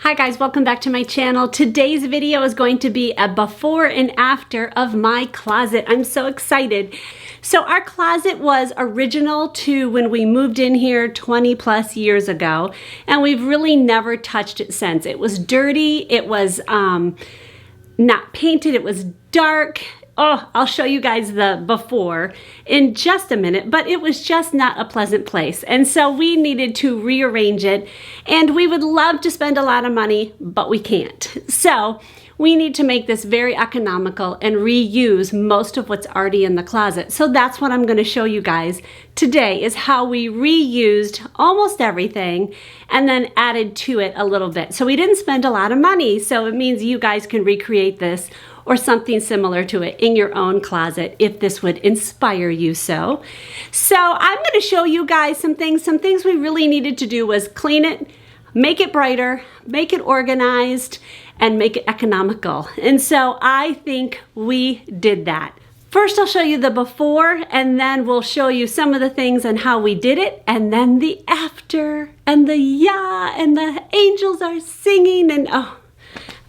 Hi guys, welcome back to my channel. Today's video is going to be a before and after of my closet. I'm so excited. So our closet was original to when we moved in here 20 plus years ago, and we've really never touched it since. It was dirty, it was not painted, it was dark. Oh, I'll show you guys the before in just a minute, but it was just not a pleasant place. And so we needed to rearrange it, and we would love to spend a lot of money, but we can't. So we need to make this very economical and reuse most of what's already in the closet. So that's what I'm going to show you guys today, is how we reused almost everything and then added to it a little bit. So we didn't spend a lot of money, so it means you guys can recreate this or something similar to it in your own closet if this would inspire you so. So I'm going to show you guys some things. Some things we really needed to do was clean it, make it brighter, make it organized, and make it economical. And so I think we did that. First, I'll show you the before, and then we'll show you some of the things and how we did it, and then the after, and the yeah, and the angels are singing, and oh,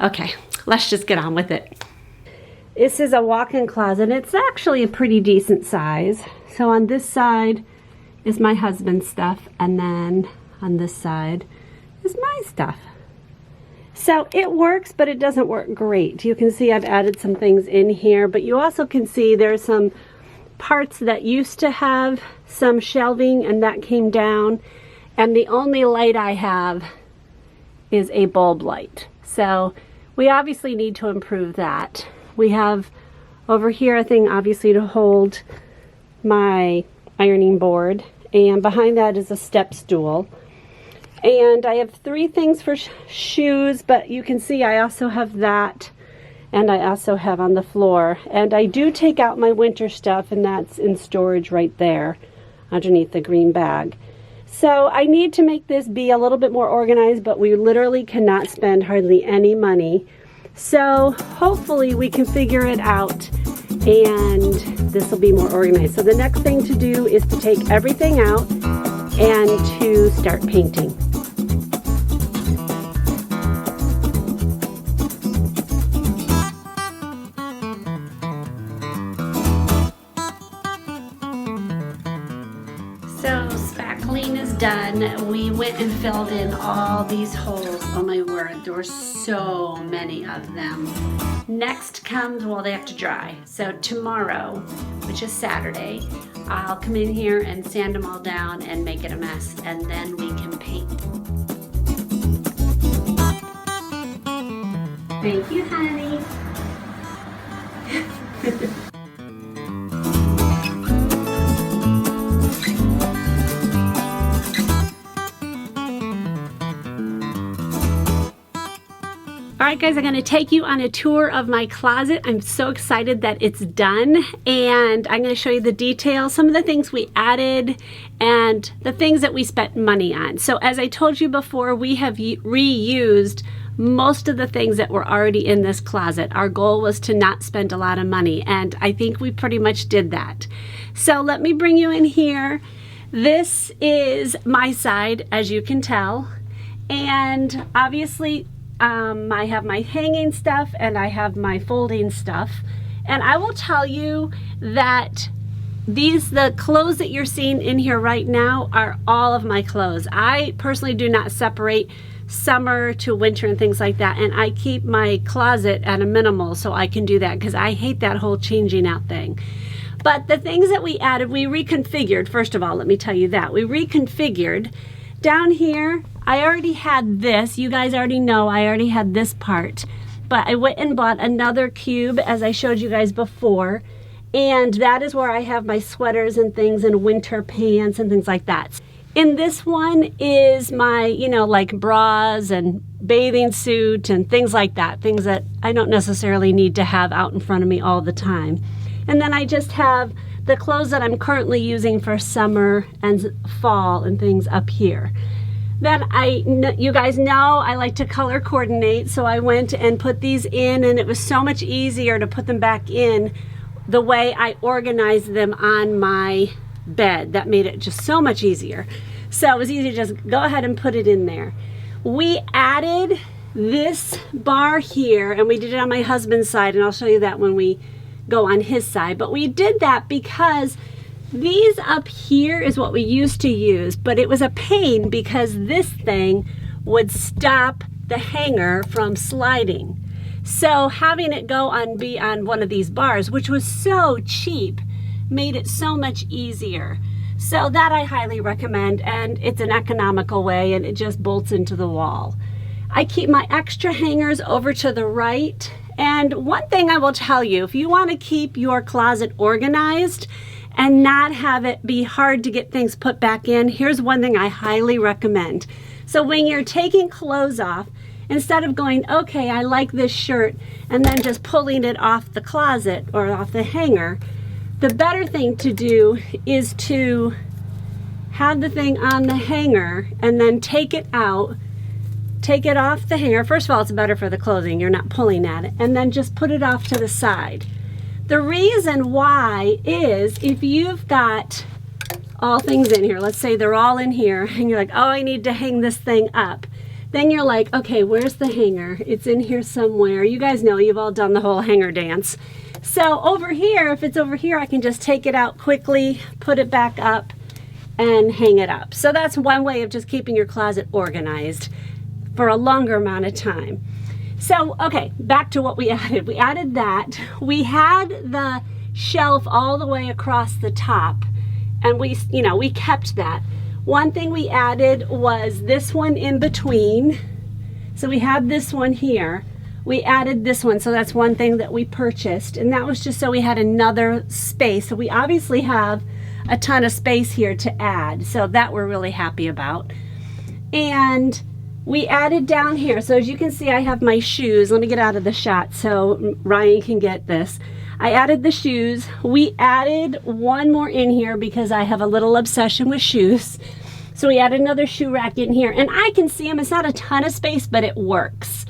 okay, let's just get on with it. This is a walk-in closet. It's actually a pretty decent size. So on this side is my husband's stuff, and then on this side is my stuff. So it works, but it doesn't work great. You can see I've added some things in here, but you also can see there's some parts that used to have some shelving, and that came down, and the only light I have is a bulb light. So we obviously need to improve that. We have over here a thing obviously to hold my ironing board, and behind that is a step stool. And I have three things for shoes, but you can see I also have that, and I also have on the floor. And I do take out my winter stuff, and that's in storage right there underneath the green bag. So I need to make this be a little bit more organized, but we literally cannot spend hardly any money. So hopefully we can figure it out and this will be more organized. So the next thing to do is to take everything out and to start painting. So spackling is done. We went and filled in all these holes. Oh my word, there were so many of them. Next comes, well, they have to dry. So tomorrow, which is Saturday, I'll come in here and sand them all down and make it a mess, and then we can paint. Thank you, honey. Alright guys, I'm going to take you on a tour of my closet. I'm so excited that it's done, and I'm going to show you the details, some of the things we added, and the things that we spent money on. So as I told you before, we have reused most of the things that were already in this closet. Our goal was to not spend a lot of money, and I think we pretty much did that. So let me bring you in here. This is my side, as you can tell, and obviously I have my hanging stuff and I have my folding stuff, and I will tell you that the clothes that you're seeing in here right now are all of my clothes. I personally do not separate summer to winter and things like that, and I keep my closet at a minimal so I can do that because I hate that whole changing out thing. But the things that we added, we reconfigured. First of all, let me tell you that we reconfigured. Down here, I already had this. You guys already know I already had this part. But I went and bought another cube, as I showed you guys before. And that is where I have my sweaters and things and winter pants and things like that. In this one is my, like bras and bathing suit and things like that. Things that I don't necessarily need to have out in front of me all the time. And then I just have the clothes that I'm currently using for summer and fall and things up here. Then you guys know I like to color coordinate, so I went and put these in, and it was so much easier to put them back in the way I organized them on my bed. That made it just so much easier. So it was easy to just go ahead and put it in there. We added this bar here, and we did it on my husband's side, and I'll show you that when we go on his side, but we did that because these up here is what we used to use, but it was a pain because this thing would stop the hanger from sliding. So having it be on one of these bars, which was so cheap, made it so much easier. So that I highly recommend, and it's an economical way, and it just bolts into the wall. I keep my extra hangers over to the right. And one thing I will tell you, if you want to keep your closet organized and not have it be hard to get things put back in, here's one thing I highly recommend. So when you're taking clothes off, instead of going, okay, I like this shirt, and then just pulling it off the closet or off the hanger, the better thing to do is to have the thing on the hanger and then take it out, take it off the hanger. First of all, it's better for the clothing. You're not pulling at it. And then just put it off to the side. The reason why is if you've got all things in here, let's say they're all in here, and you're like, oh, I need to hang this thing up. Then you're like, okay, where's the hanger? It's in here somewhere. You guys know, you've all done the whole hanger dance. So over here, if it's over here, I can just take it out quickly, put it back up, and hang it up. So that's one way of just keeping your closet organized for a longer amount of time. So, okay, back to what we added. We added that. We had the shelf all the way across the top, and we kept that. One thing we added was this one in between. So we had this one here. We added this one, so that's one thing that we purchased, and that was just so we had another space. So we obviously have a ton of space here to add, so that we're really happy about. And we added down here, so as you can see, I have my shoes. Let me get out of the shot so Ryan can get this. I added the shoes. We added one more in here because I have a little obsession with shoes. So we added another shoe rack in here, and I can see them. It's not a ton of space, but it works.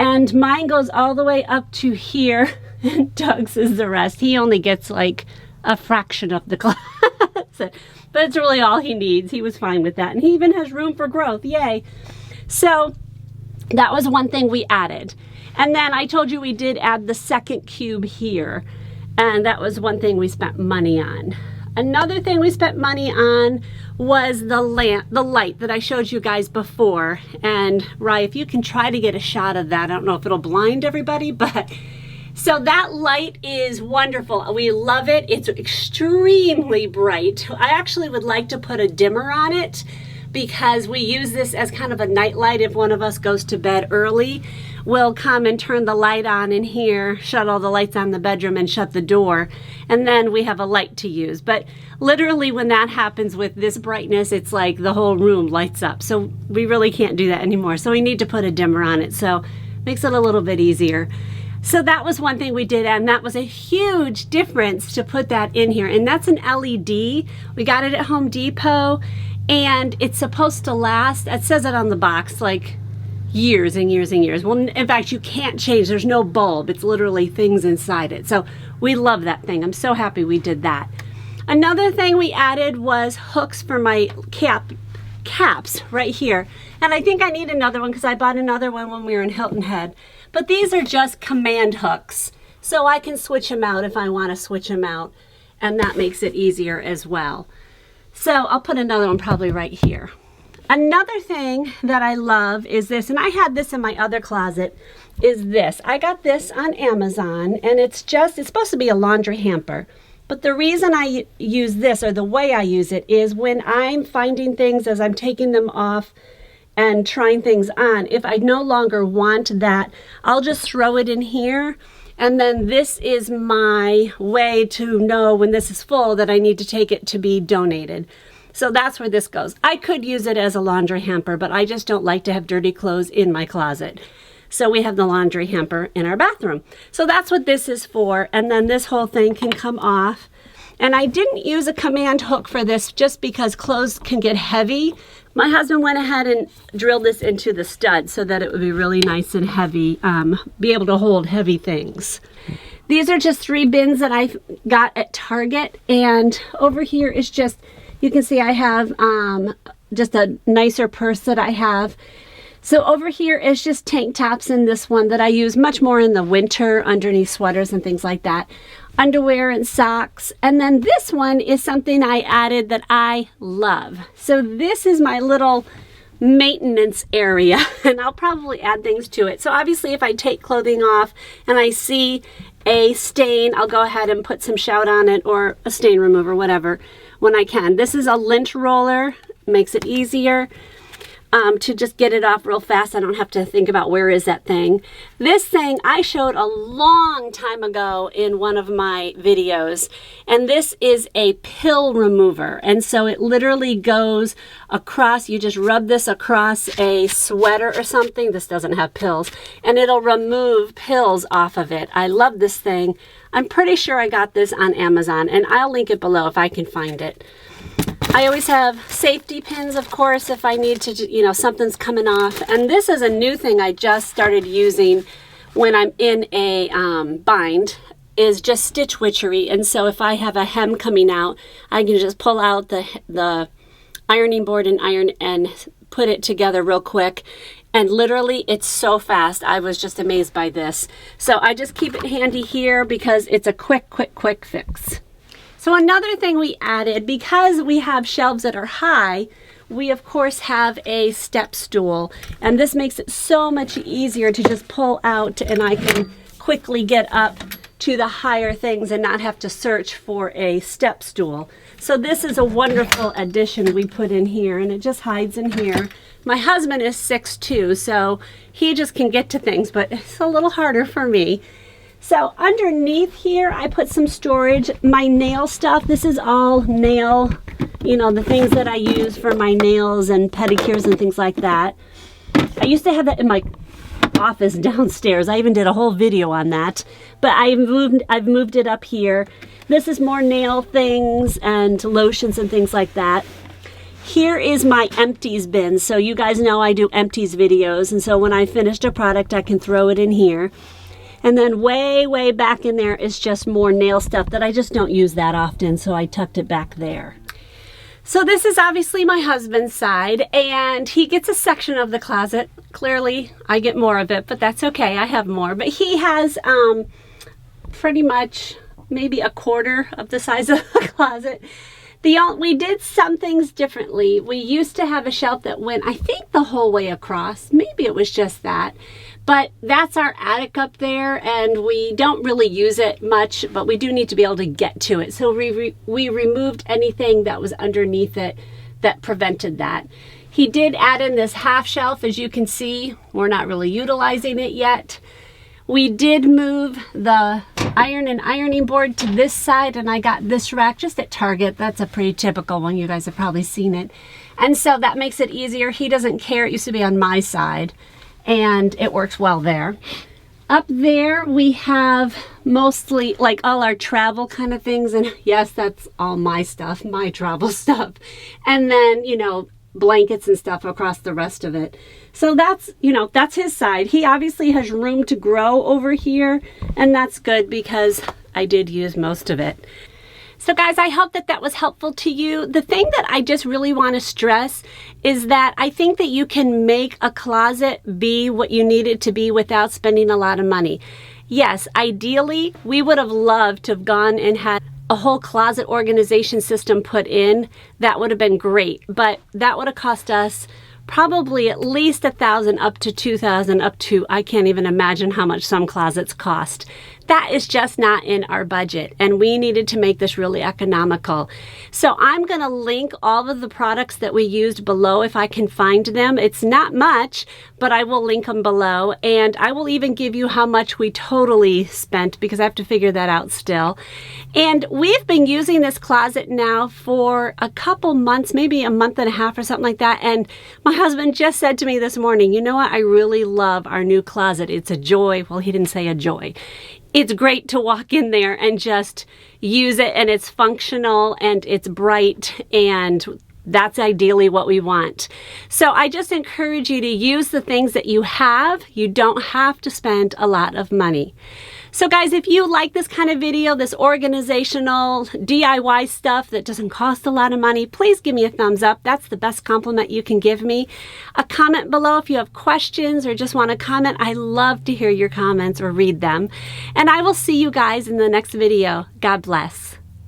And mine goes all the way up to here, and Doug's is the rest. He only gets like a fraction of the closet, but it's really all he needs. He was fine with that, and he even has room for growth, yay. So that was one thing we added. And then I told you we did add the second cube here, and that was one thing we spent money on. Another thing we spent money on was the light that I showed you guys before. And Rye, if you can try to get a shot of that, I don't know if it'll blind everybody, but so that light is wonderful. We love it. It's extremely bright. I actually would like to put a dimmer on it because we use this as kind of a night light. If one of us goes to bed early, we'll come and turn the light on in here, shut all the lights on the bedroom and shut the door, and then we have a light to use. But literally when that happens with this brightness, it's like the whole room lights up. So we really can't do that anymore. So we need to put a dimmer on it. So it makes it a little bit easier. So that was one thing we did, and that was a huge difference to put that in here. And that's an LED. We got it at Home Depot, and it's supposed to last, it says it on the box, like years and years and years. Well, in fact, you can't change. There's no bulb. It's literally things inside it. So we love that thing. I'm so happy we did that. Another thing we added was hooks for my caps right here. And I think I need another one because I bought another one when we were in Hilton Head. But these are just command hooks. So I can switch them out if I want to switch them out. And that makes it easier as well. So I'll put another one probably right here. Another thing that I love is this, and I had this in my other closet, is this. I got this on Amazon, and it's supposed to be a laundry hamper. But the reason I use this, or the way I use it, is when I'm finding things as I'm taking them off and trying things on, if I no longer want that, I'll just throw it in here. And then this is my way to know when this is full that I need to take it to be donated. So that's where this goes. I could use it as a laundry hamper, but I just don't like to have dirty clothes in my closet. So we have the laundry hamper in our bathroom. So that's what this is for. And then this whole thing can come off. And I didn't use a command hook for this just because clothes can get heavy. My husband went ahead and drilled this into the stud so that it would be really nice and heavy, be able to hold heavy things. These are just 3 bins that I got at Target. And over here is just, you can see I have just a nicer purse that I have. So over here is just tank tops in this one that I use much more in the winter underneath sweaters and things like that. Underwear and socks. And then this one is something I added that I love. So this is my little maintenance area, and I'll probably add things to it. So obviously if I take clothing off and I see a stain, I'll go ahead and put some Shout on it or a stain remover, whatever, when I can. This is a lint roller, makes it easier to just get it off real fast. I don't have to think about where is that thing. This thing I showed a long time ago in one of my videos, and this is a pill remover. And so it literally goes across, you just rub this across a sweater or something. This doesn't have pills, and it'll remove pills off of it. I love this thing. I'm pretty sure I got this on Amazon, and I'll link it below if I can find it. I always have safety pins, of course, if I need to, you know, something's coming off. And this is a new thing I just started using when I'm in a bind, is just stitch Witchery. And so if I have a hem coming out, I can just pull out the ironing board and iron and put it together real quick. And literally, it's so fast. I was just amazed by this. So I just keep it handy here because it's a quick fix. So another thing we added, because we have shelves that are high, we of course have a step stool, and this makes it so much easier to just pull out, and I can quickly get up to the higher things and not have to search for a step stool. So this is a wonderful addition we put in here, and it just hides in here. My husband is 6'2", so he just can get to things, but it's a little harder for me. So underneath here, I put some storage. My nail stuff, this is all nail, you know, the things that I use for my nails and pedicures and things like that. I used to have that in my office downstairs. I even did a whole video on that, but I've moved it up here. This is more nail things and lotions and things like that. Here is my Empties bin. So you guys know I do Empties videos, and so when I finished a product, I can throw it in here. And then way back in there is just more nail stuff that I just don't use that often, so I tucked it back there. So this is obviously my husband's side, and he gets a section of the closet. Clearly, I get more of it, but that's okay. I have more. But he has pretty much maybe a quarter of the size of the closet. We did some things differently. We used to have a shelf that went, I think, the whole way across. Maybe it was just that. But that's our attic up there, and we don't really use it much, but we do need to be able to get to it. So we removed anything that was underneath it that prevented that. He did add in this half shelf. As you can see, we're not really utilizing it yet. We did move the iron and ironing board to this side, and I got this rack just at Target. That's a pretty typical one. You guys have probably seen it. And so that makes it easier. He doesn't care. It used to be on my side, and it works well there. Up there we have mostly like all our travel kind of things, and yes, that's all my stuff, my travel stuff. And then, you know, blankets and stuff across the rest of it. So that's, you know, that's his side. He obviously has room to grow over here, and that's good because I did use most of it. So guys, I hope that that was helpful to you. The thing that I just really want to stress is that I think that you can make a closet be what you need it to be without spending a lot of money. Yes, ideally, we would have loved to have gone and had a whole closet organization system put in. That would have been great, but that would have cost us probably at least $1,000 up to $2,000 up to, I can't even imagine how much some closets cost. That is just not in our budget, and we needed to make this really economical. So I'm going to link all of the products that we used below if I can find them. It's not much, but I will link them below, and I will even give you how much we totally spent because I have to figure that out still. And we've been using this closet now for a couple months, maybe a month and a half or something like that, and my husband just said to me this morning, you know what, I really love our new closet. It's a joy. Well, he didn't say a joy. It's great to walk in there and just use it, and it's functional and it's bright, and That's ideally what we want. So I just encourage you to use the things that you have. You don't have to spend a lot of money. So guys, if you like this kind of video, this organizational DIY stuff that doesn't cost a lot of money, please give me a thumbs up. That's the best compliment you can give me. A comment below if you have questions or just want to comment. I love to hear your comments or read them. And I will see you guys in the next video. God bless.